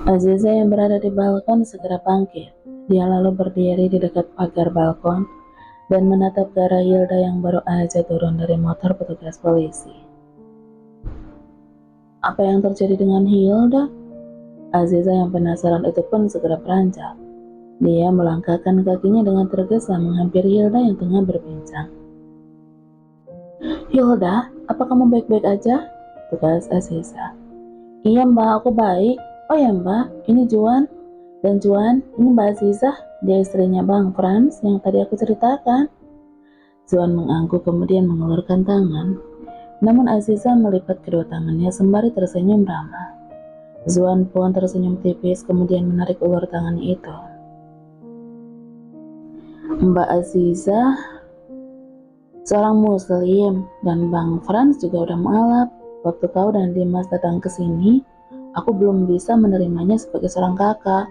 Aziza yang berada di balkon segera bangkit. Dia lalu berdiri di dekat pagar balkon dan menatap ke arah Hilda yang baru aja turun dari motor petugas polisi. Apa yang terjadi dengan Hilda? Aziza yang penasaran itu pun segera beranjak. Dia melangkahkan kakinya dengan tergesa menghampiri Hilda yang tengah berbincang. Hilda, apa kamu baik-baik aja? Tugas Aziza. Iya mbak, aku baik. Oh ya mbak, ini Juan. Dan Juan, ini Mbak Aziza, dia istrinya Bang Frans yang tadi aku ceritakan. Juan mengangguk kemudian mengeluarkan tangan. Namun Aziza melipat kedua tangannya sembari tersenyum ramah. Zuan pun tersenyum tipis kemudian menarik ulur tangannya itu. Mbak Aziza seorang muslim dan Bang Frans juga udah mengalap. Waktu kau dan Dimas datang ke sini, aku belum bisa menerimanya sebagai seorang kakak.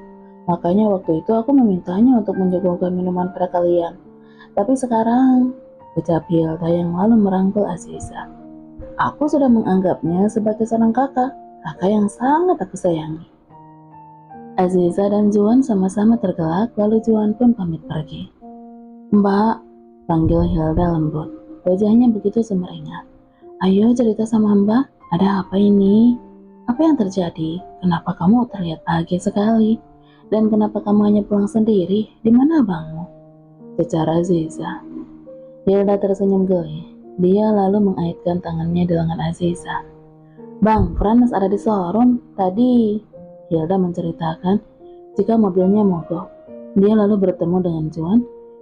Makanya waktu itu aku memintanya untuk menjagokan minuman pada kalian. Tapi sekarang, ucap Hilda yang lalu merangkul Aziza. Aku sudah menganggapnya sebagai seorang kakak yang sangat aku sayangi. Aziza dan Juan sama-sama tergelak, lalu Juan pun pamit pergi. Mbak, panggil Hilda lembut. Wajahnya begitu sumringah. Ayo cerita sama mbak, ada apa ini? Apa yang terjadi? Kenapa kamu terlihat bahagia sekali? Dan kenapa kamu hanya pulang sendiri? Di mana abangmu? Secara Aziza. Hilda tersenyum geli. Dia lalu mengaitkan tangannya di lengan Aziza. Bang, Frans ada di showroom tadi. Hilda menceritakan jika mobilnya mogok. Dia lalu bertemu dengan Juan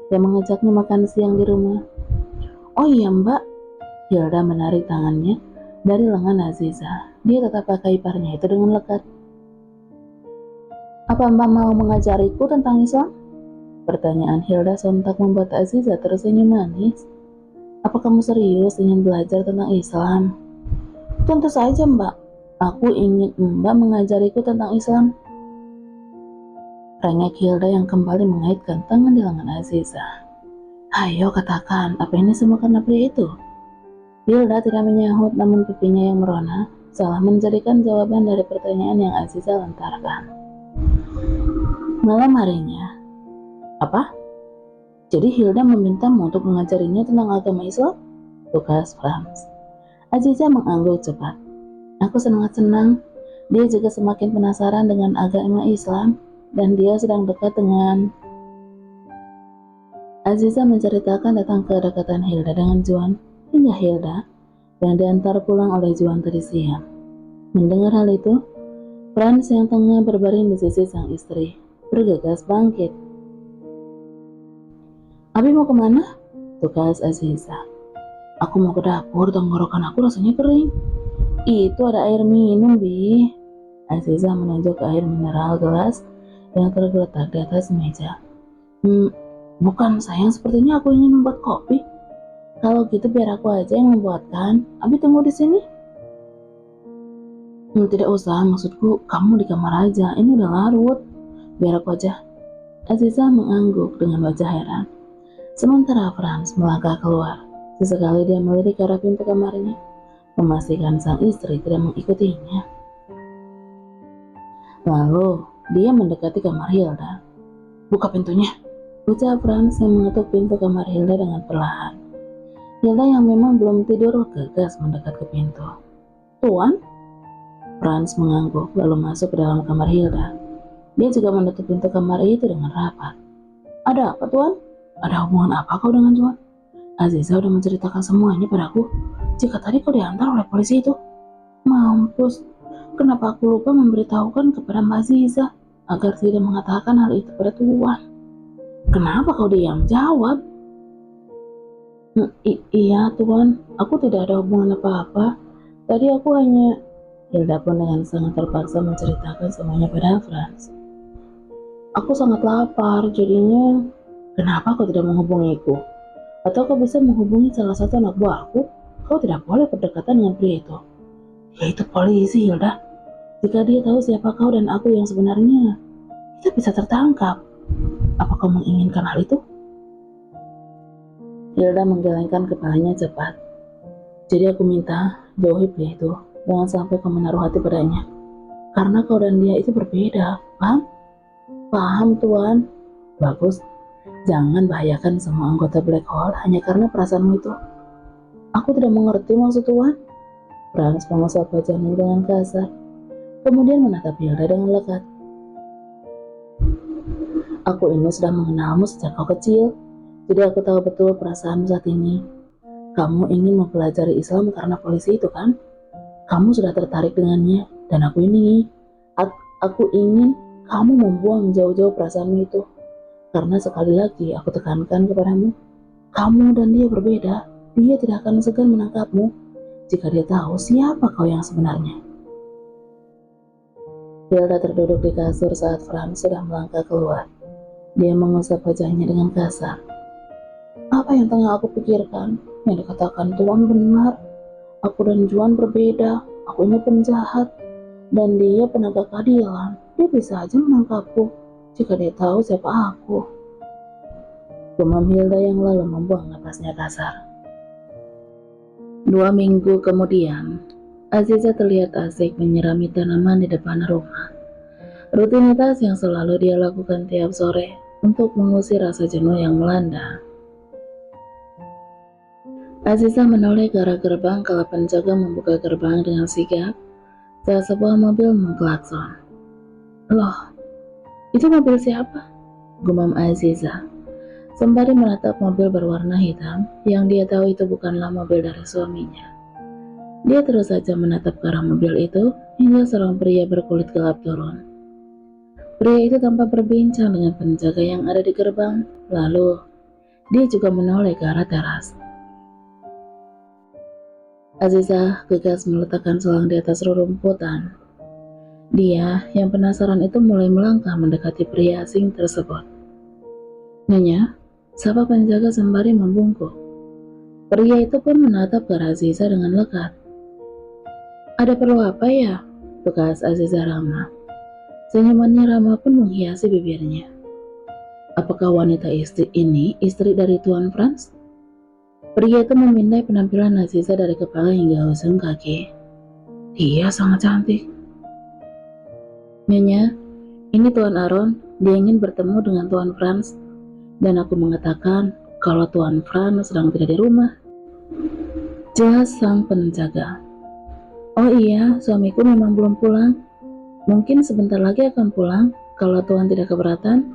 yang mengajaknya makan siang di rumah. Oh iya mbak. Hilda menarik tangannya dari lengan Aziza. Dia tetap pakai iparnya itu dengan lekat. Apa mbak mau mengajariku tentang Islam? Pertanyaan Hilda sontak membuat Aziza tersenyum manis. Apa kamu serius ingin belajar tentang Islam? Tentu saja mbak. Aku ingin mbak mengajariku tentang Islam. Rengek Hilda yang kembali mengaitkan tangan di lengan Aziza. Ayo katakan, apa ini semua karena pria itu? Hilda tidak menyahut namun pipinya yang merona seolah menjadikan jawaban dari pertanyaan yang Aziza lontarkan. Malam harinya, apa? Jadi Hilda memintamu untuk mengajarinya tentang agama Islam? Tugas Frans. Aziza mengangguk cepat. Aku sangat senang. Dia juga semakin penasaran dengan agama Islam dan dia sedang dekat dengan... Aziza menceritakan tentang kedekatan Hilda dengan Juan hingga Hilda yang diantar pulang oleh Juan tadi siang. Mendengar hal itu, Frans yang tengah berbaring di sisi sang istri bergegas bangkit. Abi mau kemana? Tugas Aziza. Aku mau ke dapur, tenggorokan aku rasanya kering. Itu ada air minum, Bi. Aziza menunjuk ke air mineral gelas yang tergeletak di atas meja. Bukan sayang, sepertinya aku ingin membuat kopi. Kalau gitu biar aku aja yang membuatkan. Abi tunggu di sini. Tidak usah, maksudku kamu di kamar aja. Ini udah larut. Biar aku aja. Aziza mengangguk dengan wajah heran. Sementara Frans melangkah keluar. Sesekali dia melirik ke arah pintu kamarnya, memastikan sang istri tidak mengikutinya. Lalu dia mendekati kamar Hilda. Buka pintunya, ucap Frans yang mengetuk pintu kamar Hilda dengan perlahan. Hilda yang memang belum tidur gegas mendekat ke pintu. Tuan? Frans mengangguk lalu masuk ke dalam kamar Hilda. Dia juga menutup pintu kamar itu dengan rapat. Ada apa, Tuan? Ada hubungan apa kau dengan Juan? Aziza udah menceritakan semuanya padaku. Jika tadi kau diantar oleh polisi itu. Mampus, kenapa aku lupa memberitahukan kepada Mbak Aziza agar tidak mengatakan hal itu pada Tuan? Kenapa kau diam? Jawab. Iya, Tuan. Aku tidak ada hubungan apa-apa. Tadi aku hanya... Hilda pun dengan sangat terpaksa menceritakan semuanya pada Frans. Aku sangat lapar, jadinya... Kenapa kau tidak menghubungiku? Atau kau bisa menghubungi salah satu anak buahku? Kau tidak boleh berdekatan dengan pria itu. Dia itu polisi, Hilda. Jika dia tahu siapa kau dan aku yang sebenarnya, kita bisa tertangkap. Apa kau menginginkan hal itu? Hilda menggelengkan kepalanya cepat. Jadi aku minta jauhi pria itu. Jangan sampai kau menaruh hati padanya. Karena kau dan dia itu berbeda, paham? Paham, Tuan. Bagus, jangan bahayakan semua anggota Black Hole hanya karena perasaanmu itu. Aku tidak mengerti maksud Tuan. Franz mengusap wajahnya dengan kasar, kemudian menatap Hilda dengan lekat. Aku ini sudah mengenalmu sejak kau kecil, jadi aku tahu betul perasaanmu saat ini. Kamu ingin mempelajari Islam karena polisi itu kan? Kamu sudah tertarik dengannya, dan aku ingin kamu membuang jauh-jauh perasaanmu itu. Karena sekali lagi aku tekankan kepadamu, kamu dan dia berbeda. Dia tidak akan segan menangkapmu jika dia tahu siapa kau yang sebenarnya. Hilda terduduk di kasur saat Franz sudah melangkah keluar. Dia mengusap wajahnya dengan kasar. Apa yang tengah aku pikirkan? Yang dikatakan Tuan benar. Aku dan Juan berbeda. Aku ini penjahat. Dan dia penegak keadilan. Dia bisa aja menangkapku jika dia tahu siapa aku. Gumam Hilda yang lalu membuang napasnya kasar. 2 minggu kemudian, Aziza terlihat asik menyirami tanaman di depan rumah. Rutinitas yang selalu dia lakukan tiap sore untuk mengusir rasa jenuh yang melanda. Aziza menoleh ke arah gerbang kala penjaga membuka gerbang dengan sigap saat sebuah mobil mengklakson. Loh, itu mobil siapa? Gumam Aziza sembari menatap mobil berwarna hitam yang dia tahu itu bukanlah mobil dari suaminya. Dia terus saja menatap ke arah mobil itu hingga seorang pria berkulit gelap turun. Pria itu tampak berbincang dengan penjaga yang ada di gerbang, lalu dia juga menoleh ke arah teras. Aziza gegas meletakkan selang di atas rerumputan. Dia yang penasaran itu mulai melangkah mendekati pria asing tersebut. Nyonya, sapa penjaga sembari membungkuk. Pria itu pun menatap ke arah Aziza dengan lekat. Ada perlu apa ya? Tukas Aziza ramah. Senyumannya ramah pun menghiasi bibirnya. Apakah wanita ini istri dari Tuan Franz? Pria itu memindai penampilan Aziza dari kepala hingga ujung kaki. Dia sangat cantik. Nyonya, ini Tuan Aaron. Dia ingin bertemu dengan Tuan Franz. Dan aku mengatakan kalau Tuan Franz sedang tidak di rumah. Jelas sang penjaga. Oh iya, suamiku memang belum pulang. Mungkin sebentar lagi akan pulang. Kalau Tuan tidak keberatan,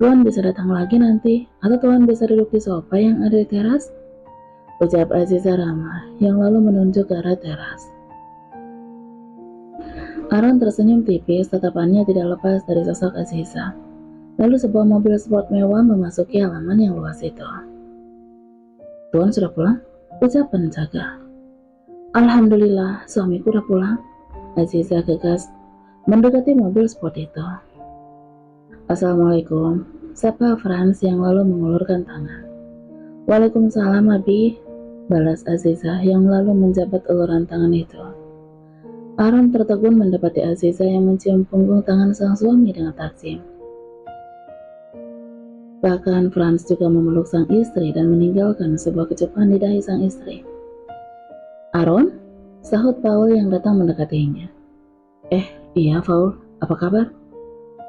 Tuan bisa datang lagi nanti. Atau Tuan bisa duduk di sofa yang ada di teras. Ucap Aziza ramah yang lalu menunjuk ke arah teras. Aaron tersenyum tipis, tatapannya tidak lepas dari sosok Aziza. Lalu sebuah mobil sport mewah memasuki halaman yang luas itu. Tuan sudah pulang? Ucap penjaga. Alhamdulillah, suamiku udah pulang. Aziza gegas mendekati mobil sport itu. Assalamualaikum, sapa Franz yang lalu mengulurkan tangan. Waalaikumsalam Abi, balas Aziza yang lalu menjabat uluran tangan itu. Aaron tertegun mendapati Aziza yang mencium punggung tangan sang suami dengan takjim. Bahkan Franz juga memeluk sang istri dan meninggalkan sebuah kecupan di dahi sang istri. Aaron? Sahut Paul yang datang mendekatinya. Iya Paul, apa kabar?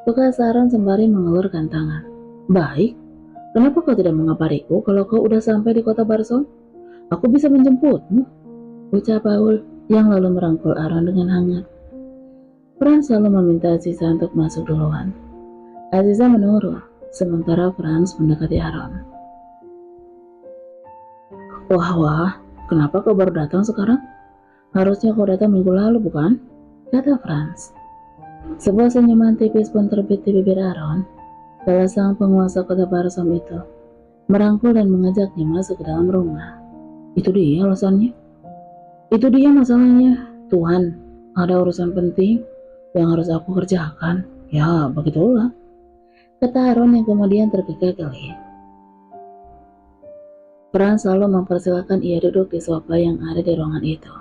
Tukas Aaron sembari mengelurkan tangan. Baik, kenapa kau tidak mengabariku kalau kau udah sampai di kota Barson? Aku bisa menjemputmu, ucap Paul yang lalu merangkul Aaron dengan hangat. Franz selalu meminta Aziza untuk masuk duluan. Aziza menurut, sementara Franz mendekati Aaron. Wah, kenapa kau baru datang sekarang? Harusnya kau datang minggu lalu bukan? Kata Franz. Sebuah senyuman tipis pun terbit di bibir Aaron. Salah sang penguasa kota Barsom itu merangkul dan mengajaknya masuk ke dalam rumah. Itu dia alasannya. Itu dia masalahnya. Tuhan, ada urusan penting yang harus aku kerjakan. Ya, begitulah. Kata Aaron yang kemudian tergigah-gigih. Franz selalu mempersilahkan ia duduk di sofa yang ada di ruangan itu.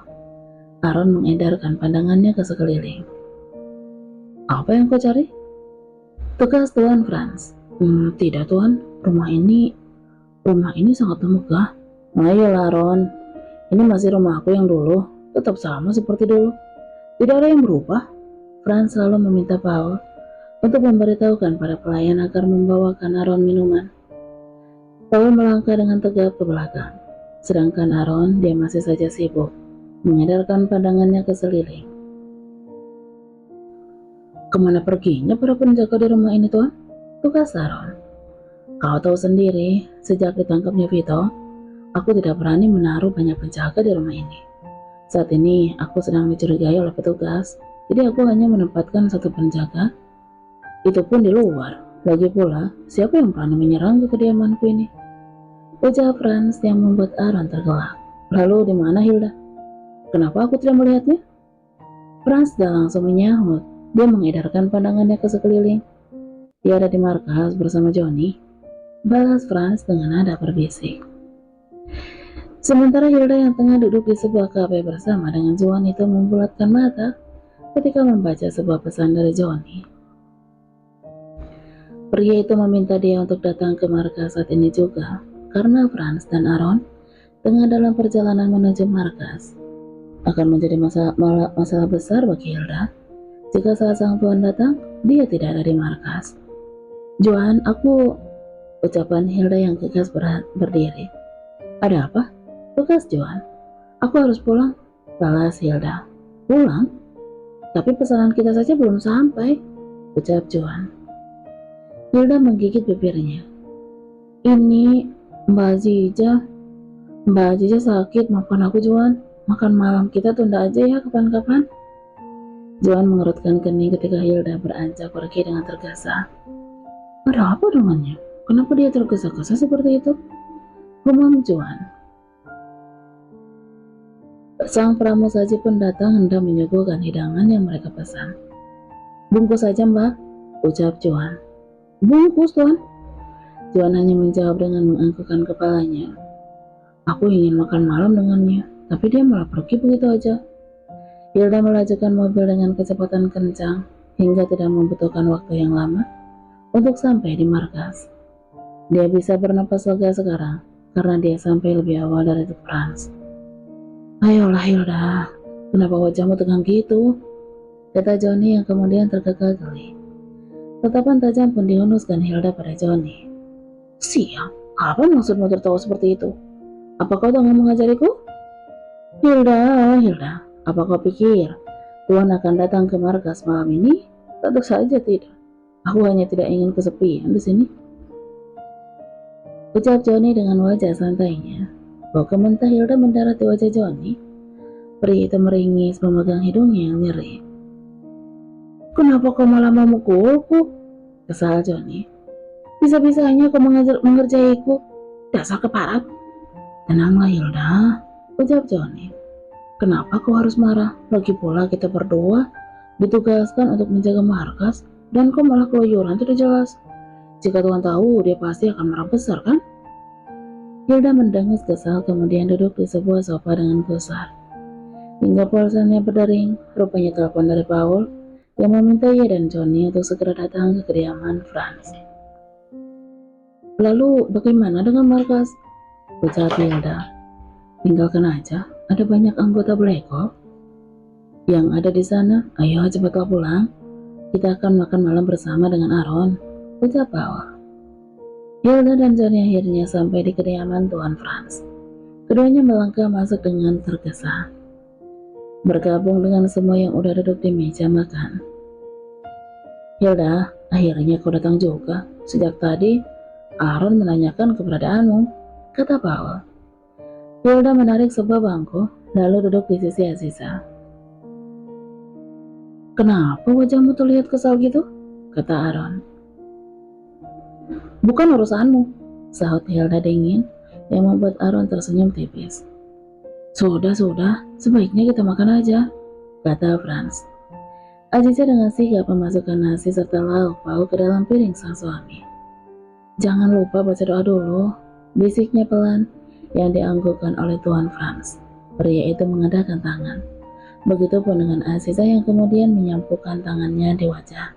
Aaron mengedarkan pandangannya ke sekeliling. Apa yang kau cari? Tugas Tuan Franz. Tidak Tuan, rumah ini sangat megah. Ayolah Aaron, ini masih rumahku yang dulu, tetap sama seperti dulu. Tidak ada yang berubah. Franz selalu meminta Paul untuk memberitahukan pada pelayan agar membawakan Aaron minuman. Paul melangkah dengan tegap ke belakang, sedangkan Aaron dia masih saja sibuk mengedarkan pandangannya ke seliling. Kemana perginya para penjaga di rumah ini, Tuan? Tugas Aaron. Kau tahu sendiri, sejak ditangkapnya Vito, aku tidak berani menaruh banyak penjaga di rumah ini. Saat ini aku sedang dicurigai oleh petugas, jadi aku hanya menempatkan satu penjaga, itu pun di luar. Lagi pula, siapa yang berani menyerang ke kediamanku ini? Ujar Franz yang membuat Aaron tergelak. Lalu di mana Hilda? Kenapa aku tidak melihatnya? Franz tidak langsung menyahut. Dia mengedarkan pandangannya ke sekeliling. Dia ada di markas bersama Johnny, balas Franz dengan nada berbisik. Sementara Hilda yang tengah duduk di sebuah kafe bersama dengan Juan itu membulatkan mata ketika membaca sebuah pesan dari Johnny. Pria itu meminta dia untuk datang ke markas saat ini juga, karena Franz dan Aaron tengah dalam perjalanan menuju markas. Akan menjadi masalah besar bagi Hilda jika saat sang tuan datang, dia tidak ada di markas. Joan, ucapan Hilda yang tegas berdiri. Ada apa? Tugas Joan. Aku harus pulang, balas Hilda. Pulang? Tapi pesanan kita saja belum sampai, ucap Joan. Hilda menggigit bibirnya. Ini Mbak Ziza sakit, maafkan aku Joan. Makan malam kita tunda aja ya kapan-kapan. Joan mengerutkan kening ketika Hilda beranjak pergi dengan tergesa. Ada apa dengannya? Kenapa dia tergesa-gesa seperti itu? Gumam Joan. Sang pramusaji pun datang hendak menyuguhkan hidangan yang mereka pesan. Bungkus saja Mbak, ucap Joan. Bungkus Tuan. Joan hanya menjawab dengan menganggukkan kepalanya. Aku ingin makan malam dengannya, tapi dia malah pergi begitu aja. Hilda melajukan mobil dengan kecepatan kencang hingga tidak membutuhkan waktu yang lama untuk sampai di markas. Dia bisa bernapas lega sekarang karena dia sampai lebih awal dari Franz. Ayolah Hilda, kenapa wajahmu tegang gitu? Kata Johnny yang kemudian tergagap geli. Tatapan tajam pun dihunuskan Hilda pada Johnny. Sial, apa maksudmu tertawa seperti itu? Apa kau tengah mengajariku? Hilda, apa kau pikir Tuan akan datang ke markas malam ini? Tentu saja tidak. Aku hanya tidak ingin kesepian di sini. Ucap Johnny dengan wajah santainya. Bau kementah Hilda mendarat di wajah Johnny. Pria itu meringis memegang hidungnya yang nyeri. Kenapa kau malah memukulku? Kesal Johnny. Bisa-bisanya kau mengerjaiku. Dasar keparat. Tenanglah Hilda, ucap Johnny. Kenapa kau harus marah? Lagi pula kita berdua ditugaskan untuk menjaga markas dan kau malah keluyuran tidak jelas. Jika Tuan tahu, dia pasti akan marah besar kan? Hilda mendengus kesal kemudian duduk di sebuah sofa dengan gusar. Hingga pulsanya berdering, rupanya telepon dari Paul yang meminta ia dan Johnny untuk segera datang ke kediaman Franz. Lalu bagaimana dengan markas? Ucap Hilda. Tinggalkan aja, ada banyak anggota Blackhawk yang ada di sana. Ayo cepatlah pulang. Kita akan makan malam bersama dengan Aaron, ucap Paul. Hilda dan Johnny akhirnya sampai di kediaman Tuan Franz. Keduanya melangkah masuk dengan tergesa, bergabung dengan semua yang udah duduk di meja makan. Hilda, akhirnya kau datang juga. Sejak tadi, Aaron menanyakan keberadaanmu, kata Paul. Hilda menarik sebuah bangku, lalu duduk di sisi Aziza. Kenapa wajahmu terlihat kesal gitu? Kata Aaron. Bukan urusanmu, sahut Hilda dingin yang membuat Aaron tersenyum tipis. Sudah, sebaiknya kita makan aja, kata Franz. Aziza dengan sigap memasukkan nasi serta lauk pauk ke dalam piring sang suami. Jangan lupa baca doa dulu, bisiknya pelan yang dianggukkan oleh Tuan Franz. Pria itu mengedahkan tangan. Begitupun dengan Aziza yang kemudian menyampukan tangannya di wajah